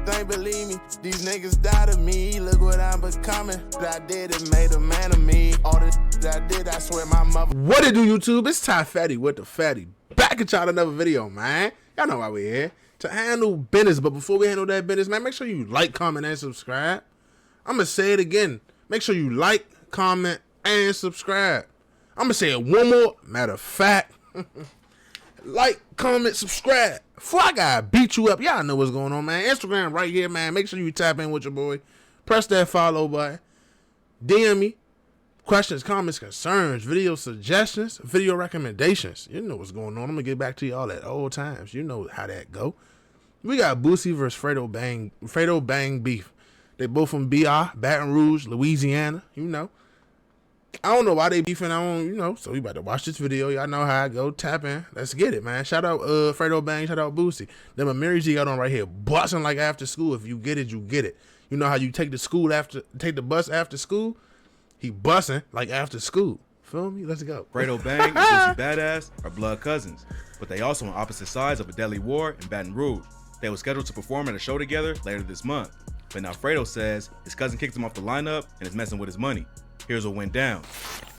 think believe me, these niggas died of me. Look what I'm becoming. That I did, it made a man of me. All the that I did, I swear my mother. What it do, YouTube? It's Ty Fatty with the Fatty. Back at y'all another video, man. Y'all know why we here. To handle business. But before we handle that business, man, make sure you like, comment, and subscribe. I'm going to say it again. Make sure you like, comment, and subscribe. I'm going to say it one more. Matter of fact. Like, comment, subscribe. Before I gotta beat you up, y'all know what's going on, man. Instagram right here, man. Make sure you tap in with your boy. Press that follow button. DM me. Questions, comments, concerns, video suggestions, video recommendations. You know what's going on. I'm gonna get back to y'all at old times. You know how that go. We got Boosie versus Fredo Bang beef. They both from BR, Baton Rouge, Louisiana. You know. I don't know why they beefing. I don't, you know. So we about to watch this video. Y'all know how I go. Tap in. Let's get it, man. Shout out Fredo Bang. Shout out Boosie. Then my Mary G got on right here, busting like after school. If you get it, you get it. You know how you take the bus after school. He busting like after school. Feel me? Let's go. Fredo Bang and Boosie Badass are blood cousins, but they also on opposite sides of a deadly war in Baton Rouge. They were scheduled to perform at a show together later this month, but now Fredo says his cousin kicked him off the lineup and is messing with his money. Here's what went down.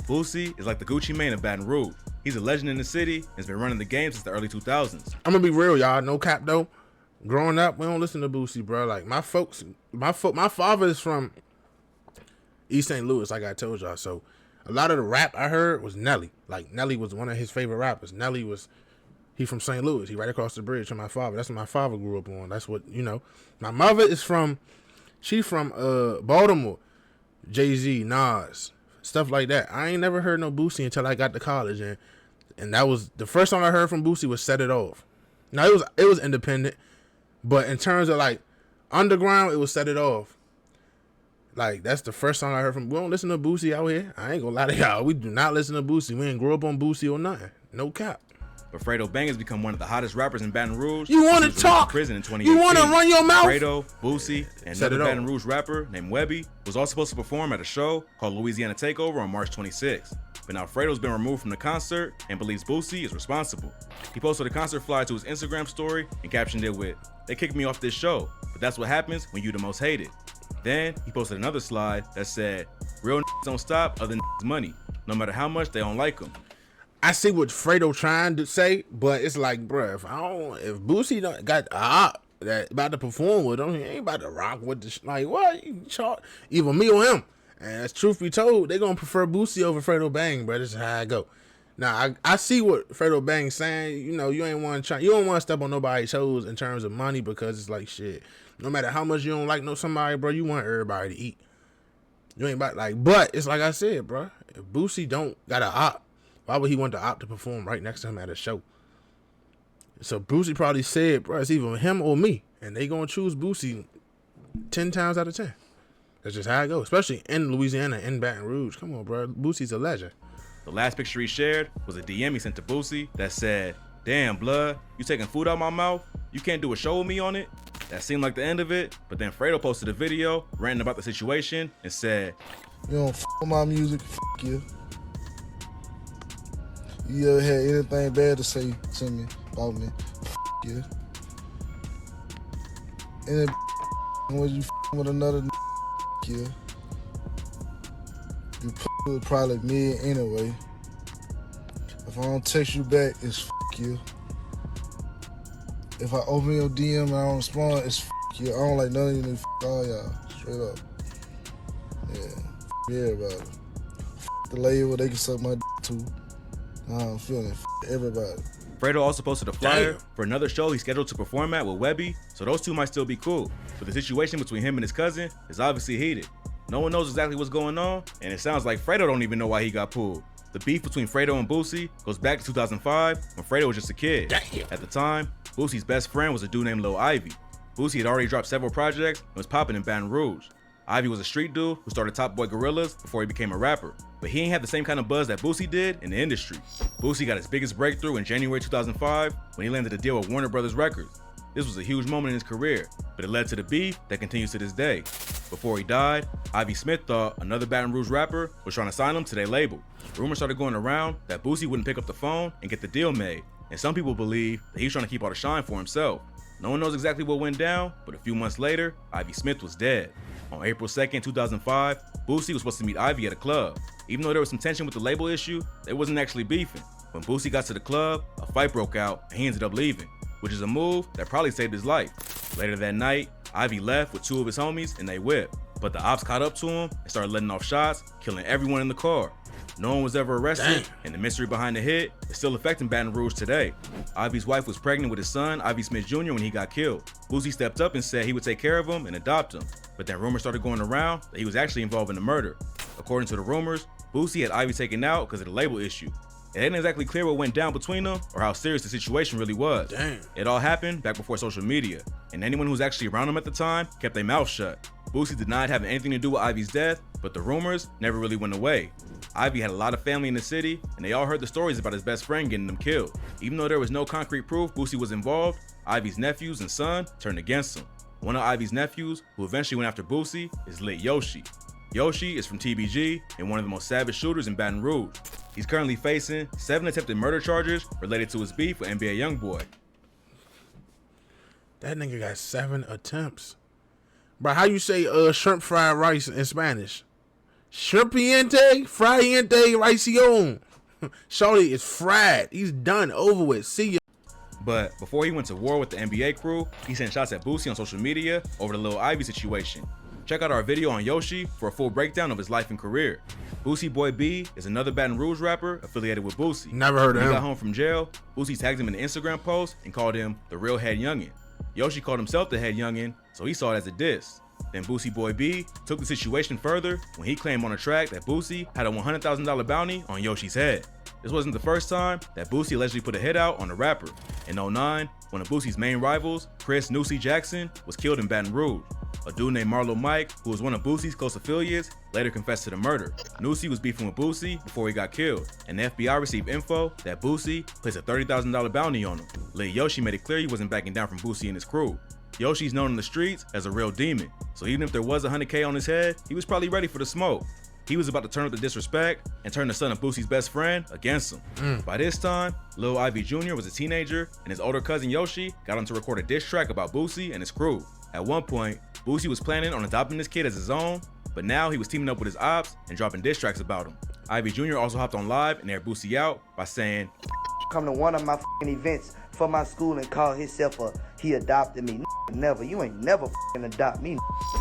Boosie is like the Gucci Mane of Baton Rouge. He's a legend in the city and has been running the game since the early 2000s. I'm gonna be real, y'all. No cap though. Growing up, we don't listen to Boosie, bro. Like my father is from East St. Louis, like I told y'all. So a lot of the rap I heard was Nelly. Like Nelly was one of his favorite rappers. He from St. Louis. He right across the bridge from my father. That's what my father grew up on. That's what, you know. My mother is from Baltimore. Jay-Z, Nas, stuff like that. I ain't never heard no Boosie until I got to college, and that was the first song I heard from Boosie was Set It Off. Now it was independent, but in terms of like underground, it was Set It Off. Like that's the first song I heard from. We don't listen to Boosie out here. I ain't gonna lie to y'all. We do not listen to Boosie. We ain't grow up on Boosie or nothing. No cap. But Fredo Bang has become one of the hottest rappers in Baton Rouge. You want to talk? Prison in 2018. You want to run your mouth? Fredo, Boosie, and another Baton Rouge rapper named Webby was all supposed to perform at a show called Louisiana Takeover on March 26th. But now Fredo's been removed from the concert and believes Boosie is responsible. He posted a concert flyer to his Instagram story and captioned it with, "They kicked me off this show, but that's what happens when you the most hated." Then he posted another slide that said, "Real don't stop other money, no matter how much they don't like them." I see what Fredo trying to say, but it's like, bruh, if Boosie don't got a op that about to perform with him, he ain't about to rock with the like what? Either me or him. And as truth be told, they gonna prefer Boosie over Fredo Bang, bro. This is how I go. Now I see what Fredo Bang's saying. You know, you don't want to step on nobody's toes in terms of money because it's like shit. No matter how much you don't like somebody, bro, you want everybody to eat. You ain't about like, but it's like I said, bro. If Boosie don't got a op, why would he want the op to perform right next to him at a show? So Boosie probably said, bro, it's either him or me. And they going to choose Boosie 10 times out of 10. That's just how I go, especially in Louisiana, in Baton Rouge. Come on, bro. Boosie's a legend. The last picture he shared was a DM he sent to Boosie that said, "Damn, blood, you taking food out my mouth? You can't do a show with me on it?" That seemed like the end of it, but then Fredo posted a video ranting about the situation and said, "You don't f with my music, f you. You ever had anything bad to say to me about me? F you. And when you f with another f you. You was probably mid anyway. If I don't text you back, it's f you. If I open your DM and I don't respond, it's f you. I don't like none of you niggas, f all y'all. Straight up. Yeah, everybody. F the label, they can suck my d too. I'm feeling everybody. Fredo also posted a flyer for another show he's scheduled to perform at with Webby, so those two might still be cool. But the situation between him and his cousin is obviously heated. No one knows exactly what's going on, and it sounds like Fredo don't even know why he got pulled. The beef between Fredo and Boosie goes back to 2005 when Fredo was just a kid. Damn. At the time, Boosie's best friend was a dude named Lil Ivy. Boosie had already dropped several projects and was popping in Baton Rouge. Ivy was a street dude who started Top Boy Gorillas before he became a rapper, but he ain't had the same kind of buzz that Boosie did in the industry. Boosie got his biggest breakthrough in January 2005 when he landed a deal with Warner Brothers Records. This was a huge moment in his career, but it led to the beef that continues to this day. Before he died, Ivy Smith thought another Baton Rouge rapper was trying to sign him to their label. Rumors started going around that Boosie wouldn't pick up the phone and get the deal made, and some people believe that he's trying to keep all the shine for himself. No one knows exactly what went down, but a few months later, Ivy Smith was dead. On April 2nd, 2005, Boosie was supposed to meet Ivy at a club. Even though there was some tension with the label issue, they wasn't actually beefing. When Boosie got to the club, a fight broke out and he ended up leaving, which is a move that probably saved his life. Later that night, Ivy left with 2 of his homies and they whipped, but the ops caught up to him and started letting off shots, killing everyone in the car. No one was ever arrested, and the mystery behind the hit is still affecting Baton Rouge today. Ivy's wife was pregnant with his son, Ivy Smith Jr., when he got killed. Boosie stepped up and said he would take care of him and adopt him, but then rumors started going around that he was actually involved in the murder. According to the rumors, Boosie had Ivy taken out because of the label issue. It ain't exactly clear what went down between them or how serious the situation really was. It all happened back before social media, and anyone who was actually around him at the time kept their mouth shut. Boosie denied having anything to do with Ivy's death, but the rumors never really went away. Ivy had a lot of family in the city, and they all heard the stories about his best friend getting them killed. Even though there was no concrete proof Boosie was involved, Ivy's nephews and son turned against him. One of Ivy's nephews, who eventually went after Boosie, is Lit Yoshi. Yoshi is from TBG and one of the most savage shooters in Baton Rouge. He's currently facing 7 attempted murder charges related to his beef with NBA YoungBoy. That nigga got 7 attempts. Bro, how you say shrimp fried rice in Spanish? Shrimpiente, friente, ricción. Shorty is fried. He's done, over with. See ya. But before he went to war with the NBA crew, he sent shots at Boosie on social media over the Lil Ivy situation. Check out our video on Yoshi for a full breakdown of his life and career. Boosie Boy B is another Baton Rouge rapper affiliated with Boosie. Never heard of him. When he got home from jail, Boosie tagged him in an Instagram post and called him the real head youngin'. Yoshi called himself the head youngin', so he saw it as a diss. Then Boosie Boy B took the situation further when he claimed on a track that Boosie had a $100,000 bounty on Yoshi's head. This wasn't the first time that Boosie allegedly put a hit out on a rapper. In 2009, one of Boosie's main rivals, Chris Newsy Jackson, was killed in Baton Rouge. A dude named Marlo Mike, who was one of Boosie's close affiliates, later confessed to the murder. Newsy was beefing with Boosie before he got killed, and the FBI received info that Boosie placed a $30,000 bounty on him. Lil Yoshi made it clear he wasn't backing down from Boosie and his crew. Yoshi's known in the streets as a real demon, so even if there was $100K on his head, he was probably ready for the smoke. He was about to turn up the disrespect and turn the son of Boosie's best friend against him. By this time, Lil Ivy Jr. was a teenager, and his older cousin Yoshi got him to record a diss track about Boosie and his crew. At one point, Boosie was planning on adopting this kid as his own, but now he was teaming up with his ops and dropping diss tracks about him. Ivy Jr. also hopped on live and aired Boosie out by saying, "Come to one of my events for my school and call himself he adopted me. Never, you ain't never adopt me."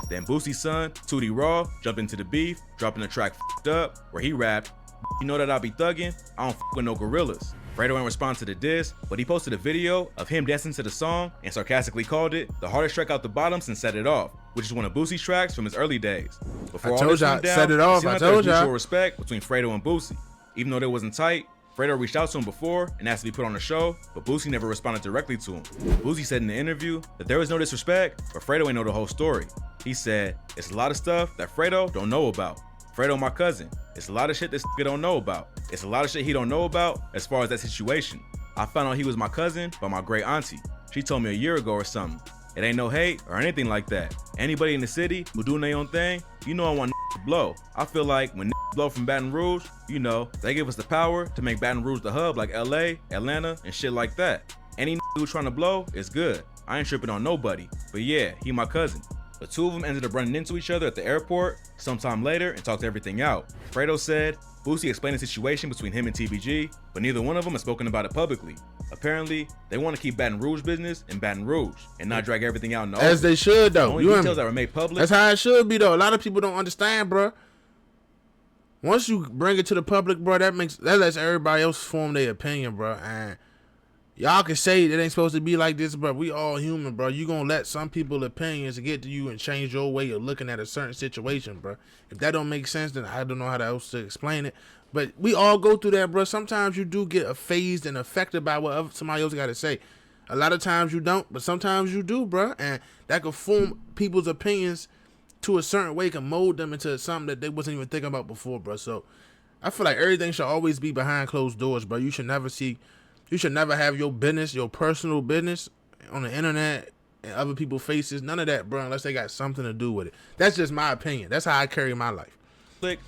Then Boosie's son, Tootie Raw, jumped into the beef, dropping the track Up, where he rapped, "You know that I be thuggin', I don't with no gorillas." Fredo ain't respond to the diss, but he posted a video of him dancing to the song and sarcastically called it the hardest track out the bottom since Set It Off, which is one of Boosie's tracks from his early days. Before all this went down, Set It Off, it seemed like there was mutual respect between Fredo and Boosie. Even though they wasn't tight, Fredo reached out to him before and asked to be put on the show, but Boosie never responded directly to him. Boosie said in the interview that there was no disrespect, but Fredo ain't know the whole story. He said, "It's a lot of stuff that Fredo don't know about. Fredo my cousin. It's a lot of shit this nigga don't know about. It's a lot of shit he don't know about as far as that situation. I found out he was my cousin by my great auntie. She told me a year ago or something. It ain't no hate or anything like that. Anybody in the city who doing their own thing, you know I want to blow. I feel like when blow from Baton Rouge, you know, they give us the power to make Baton Rouge the hub like LA, Atlanta, and shit like that. Any who trying to blow is good. I ain't tripping on nobody. But yeah, he my cousin." The two of them ended up running into each other at the airport sometime later and talked everything out. Fredo said Boosie explained the situation between him and TBG, but neither one of them has spoken about it publicly. Apparently, they want to keep Baton Rouge business in Baton Rouge and not drag everything out in the open. As they should, though. The only details that were made public. That's how it should be, though. A lot of people don't understand, bro. Once you bring it to the public, bro, that lets everybody else form their opinion, bro. And y'all can say it ain't supposed to be like this, but we all human, bro. You gonna let some people's opinions get to you and change your way of looking at a certain situation, bro. If that don't make sense, then I don't know how else to explain it. But we all go through that, bro. Sometimes you do get phased and affected by what somebody else got to say. A lot of times you don't, but sometimes you do, bro. And that can form people's opinions to a certain way, can mold them into something that they wasn't even thinking about before, bro. So I feel like everything should always be behind closed doors, bro. You should never have your business, your personal business on the internet and other people's faces. None of that, bro, unless they got something to do with it. That's just my opinion. That's how I carry my life.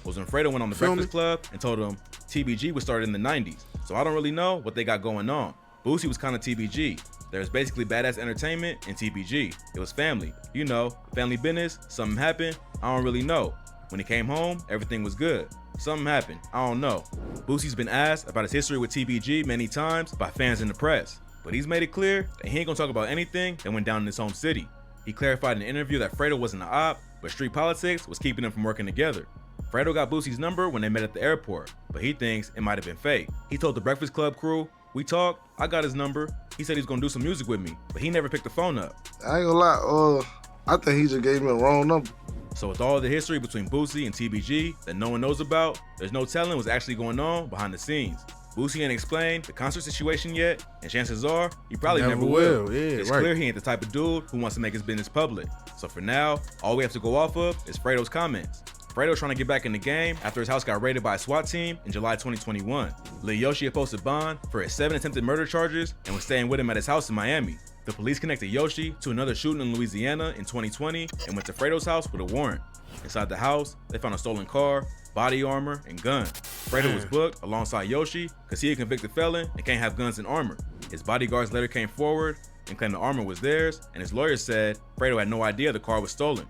Was when Fredo went on the Breakfast Club and told him TBG was started in the 90s, so I don't really know what they got going on. Boosie was kind of TBG. There's basically badass entertainment and TBG. It was family. You know, family business, something happened, I don't really know. When he came home, everything was good. Something happened, I don't know. Boosie's been asked about his history with TBG many times by fans in the press, but he's made it clear that he ain't gonna talk about anything that went down in his home city. He clarified in an interview that Fredo wasn't an op, but street politics was keeping them from working together. Fredo got Boosie's number when they met at the airport, but he thinks it might have been fake. He told the Breakfast Club crew, "We talked, I got his number. He said he's gonna do some music with me, but he never picked the phone up." I ain't gonna lie, I think he just gave me a wrong number. So with all the history between Boosie and TBG that no one knows about, there's no telling what's actually going on behind the scenes. Boosie ain't explained the concert situation yet, and chances are he probably never will. Yeah, it's right. clear he ain't the type of dude who wants to make his business public. So for now, all we have to go off of is Fredo's comments. Fredo trying to get back in the game after his house got raided by a SWAT team in July 2021. Lil Yoshi had posted bond for his 7 attempted murder charges and was staying with him at his house in Miami. The police connected Yoshi to another shooting in Louisiana in 2020 and went to Fredo's house with a warrant. Inside the house, they found a stolen car, body armor, and gun. Fredo was booked alongside Yoshi because he a convicted felon and can't have guns and armor. His bodyguards later came forward and claimed the armor was theirs, and his lawyer said Fredo had no idea the car was stolen.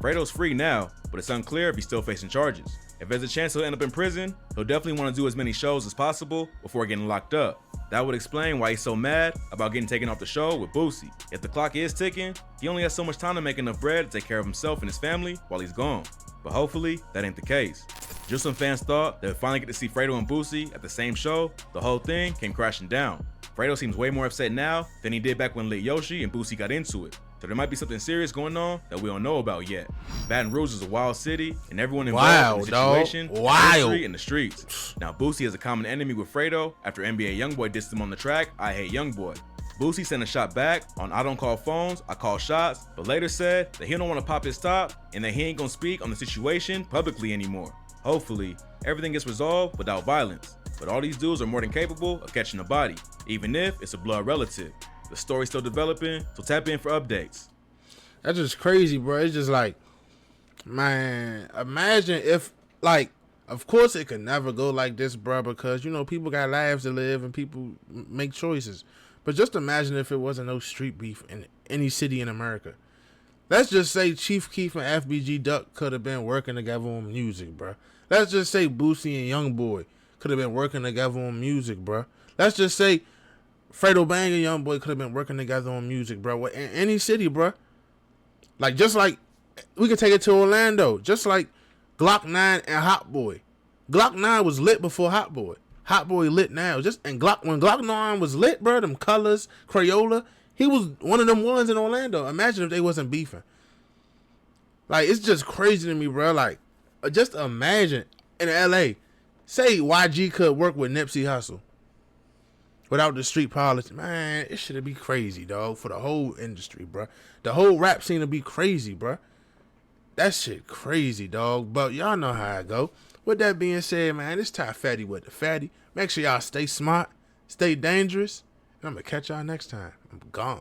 Fredo's free now, but it's unclear if he's still facing charges. If there's a chance he'll end up in prison, he'll definitely want to do as many shows as possible before getting locked up. That would explain why he's so mad about getting taken off the show with Boosie. If the clock is ticking, he only has so much time to make enough bread to take care of himself and his family while he's gone. But hopefully, that ain't the case. Just some fans thought they would finally get to see Fredo and Boosie at the same show, the whole thing came crashing down. Fredo seems way more upset now than he did back when Lil Yoshi and Boosie got into it. So there might be something serious going on that we don't know about yet. Baton Rouge is a wild city, and everyone involved in the situation, history, and the streets. Now Boosie is a common enemy with Fredo after NBA YoungBoy dissed him on the track I Hate YoungBoy. Boosie sent a shot back on I Don't Call Phones, I Call Shots, but later said that he don't want to pop his top and that he ain't gonna speak on the situation publicly anymore. Hopefully, everything gets resolved without violence. But all these dudes are more than capable of catching a body, even if it's a blood relative. The story's still developing, so tap in for updates. That's just crazy, bro. It's just like, man, imagine if, like, of course it could never go like this, bro, because, you know, people got lives to live and people make choices. But just imagine if it wasn't no street beef in any city in America. Let's just say Chief Keef and FBG Duck could have been working together on music, bro. Let's just say Boosie and YoungBoy could have been working together on music, bro. Let's just say Fredo Bang and YoungBoy could have been working together on music, bro. In any city, bro. Like, just like, we could take it to Orlando. Just like Glock 9 and Hot Boy. Glock 9 was lit before Hot Boy. Hot Boy lit now. When Glock 9 was lit, bro, them colors, Crayola, he was one of them ones in Orlando. Imagine if they wasn't beefing. Like, it's just crazy to me, bro. Like, just imagine in LA, say YG could work with Nipsey Hussle without the street politics. Man, it should be crazy, dog, for the whole industry, bro. The whole rap scene to be crazy, bro. That shit crazy, dog. But y'all know how I go. With that being said, man, it's Ty Fatty with the Fatty. Make sure y'all stay smart, stay dangerous, and I'm going to catch y'all next time. I'm gone.